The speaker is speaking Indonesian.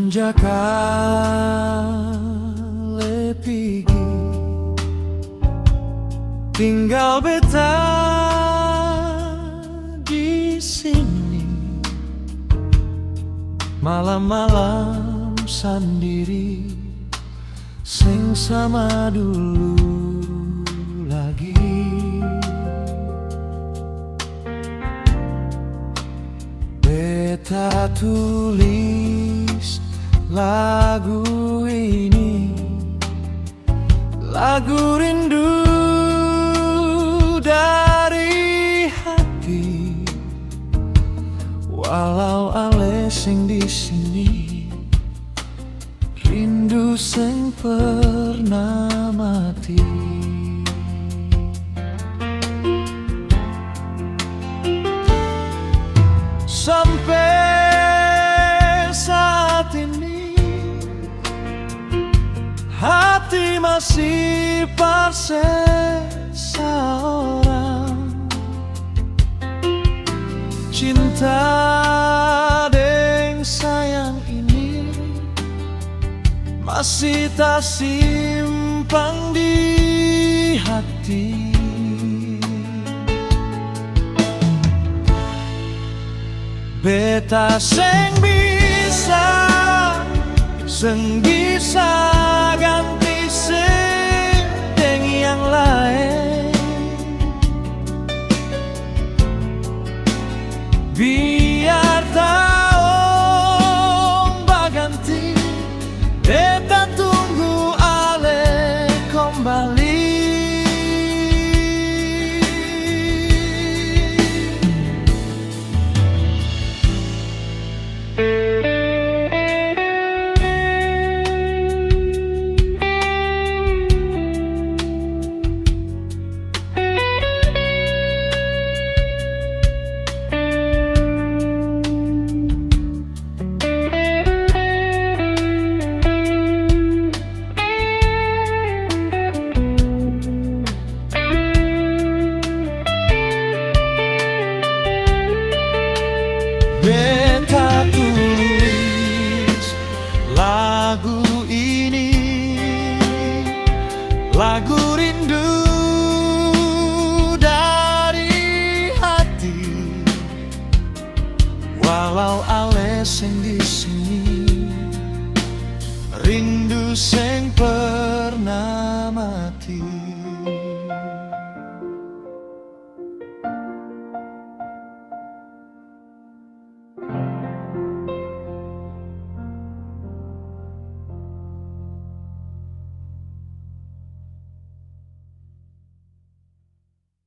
Senja kale pigi, tinggal beta di sini. Malam-malam sendiri, sing sama dulu lagi. Beta tulis lagu ini, lagu rindu dari hati. Walau ale sing di sini, rindu sing pernah mati. Sampai saat ini hati masih tersisa orang. Cinta deng sayang ini masih tak simpang di hati. Beta sing bisa ganti sing deng yang lain. Biar tahu baganti, beta tunggu ale kembali. Beta tulis lagu ini, lagu rindu dari hati. Walau ale sing di sini, rindu sing pernah mati.